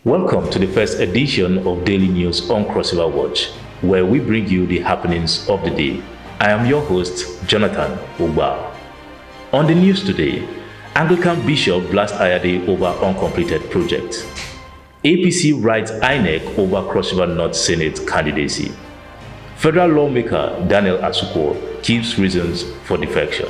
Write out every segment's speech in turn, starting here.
Welcome to the first edition of Daily News on CrossRiverWatch, where we bring you the happenings of the day. I am your host, Jonathan Ugbal. On the news today, Anglican Bishop blasts Ayade over uncompleted project. APC writes INEC over Cross River North Senate candidacy. Federal lawmaker Daniel Asukwo gives reasons for defection.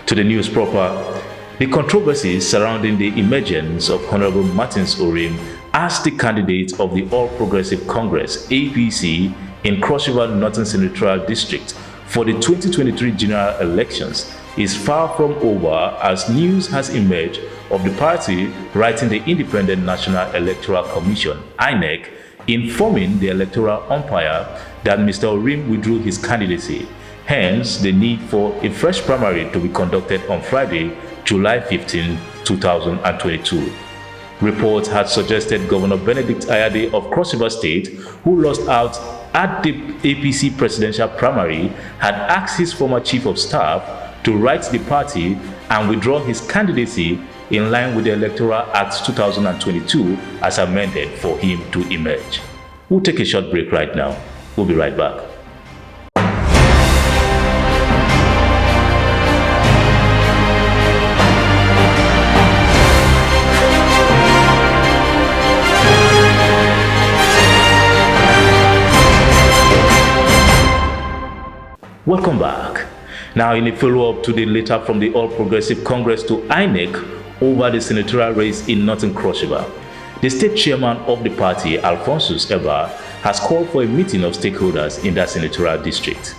To the news proper, the controversies surrounding the emergence of Honorable Martins Orim as the candidate of the All Progressive Congress (APC) in Cross River Northern Senatorial District for the 2023 general elections is far from over, as news has emerged of the party writing the Independent National Electoral Commission (INEC) informing the electoral umpire that Mr. Orim withdrew his candidacy. Hence, the need for a fresh primary to be conducted on Friday, July 15, 2022. Reports had suggested Governor Benedict Ayade of Cross River State, who lost out at the APC presidential primary, had asked his former chief of staff to write the party and withdraw his candidacy in line with the Electoral Act 2022 as amended for him to emerge. We'll take a short break right now. We'll be right back. Welcome back. Now, in a follow-up to the letter from the All Progressive Congress to INEC over the senatorial race in Northern Cross River, the state chairman of the party, Alphonsus Eba, has called for a meeting of stakeholders in that senatorial district.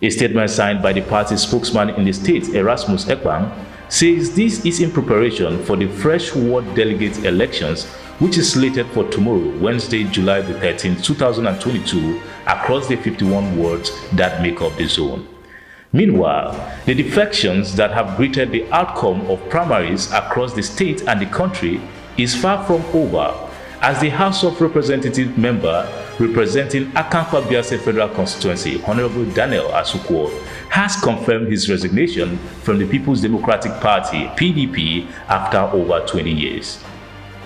A statement signed by the party's spokesman in the state, Erasmus Ekpang, says this is in preparation for the fresh ward delegate elections, which is slated for tomorrow, Wednesday, July the 13th, 2022, across the 51 wards that make up the zone. Meanwhile, the defections that have greeted the outcome of primaries across the state and the country is far from over, as the House of Representatives member representing Akanfa Biase Federal Constituency, Honorable Daniel Asukwo, has confirmed his resignation from the People's Democratic Party, PDP, after over 20 years.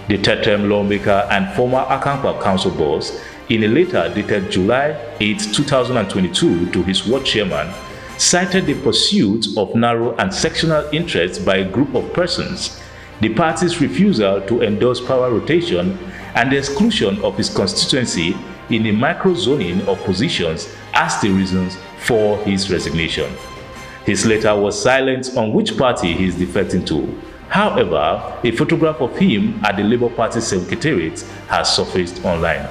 The third-term lawmaker and former Akanfa council boss, in a letter dated July 8, 2022 to his ward chairman, cited the pursuit of narrow and sectional interests by a group of persons, the party's refusal to endorse power rotation, and the exclusion of his constituency in the micro-zoning of positions as the reasons for his resignation. His letter was silent on which party he is defecting to. However, a photograph of him at the Labour Party Secretariat has surfaced online.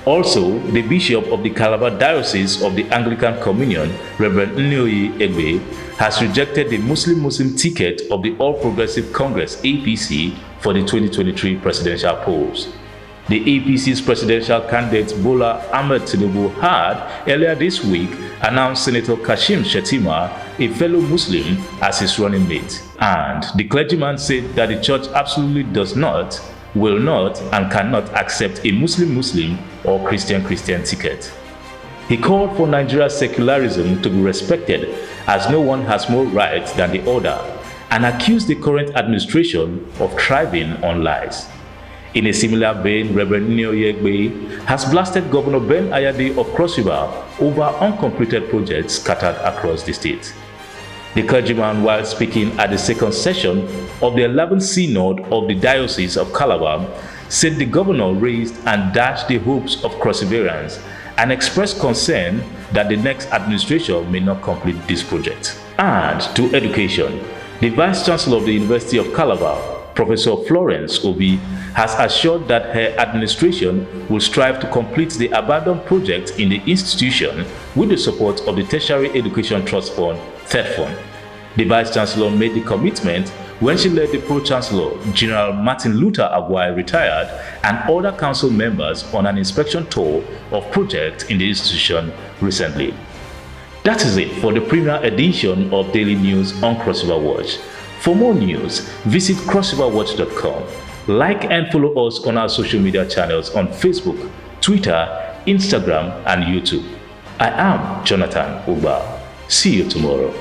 Also, the Bishop of the Calabar Diocese of the Anglican Communion, Reverend Nyoye Egbe, has rejected the Muslim ticket of the All Progressive Congress (APC) for the 2023 presidential polls. The APC's presidential candidate Bola Ahmed Tinubu had, earlier this week, announced Senator Kashim Shettima, a fellow Muslim, as his running mate. And the clergyman said that the church absolutely does not, will not, and cannot accept a Muslim or Christian ticket. He called for Nigeria's secularism to be respected, as no one has more rights than the other, and accused the current administration of thriving on lies. In a similar vein, Reverend Nyoye Egbe has blasted Governor Ben Ayade of Cross River over uncompleted projects scattered across the state. The clergyman, while speaking at the second session of the 11th Synod of the Diocese of Calabar, said the governor raised and dashed the hopes of Cross-Riverians and expressed concern that the next administration may not complete this project. And to education, the Vice Chancellor of the University of Calabar, Professor Florence Obi, has assured that her administration will strive to complete the abandoned project in the institution with the support of the Tertiary Education Trust Fund, TETFund. The Vice Chancellor made the commitment when she led the Pro-Chancellor, General Martin Luther Agwai, retired, and other council members on an inspection tour of projects in the institution recently. That is it for the premier edition of Daily News on CrossRiverWatch. For more news, visit CrossRiverWatch.com. Like and follow us on our social media channels on Facebook, Twitter, Instagram, and YouTube. I am Jonathan Ugbal. See you tomorrow.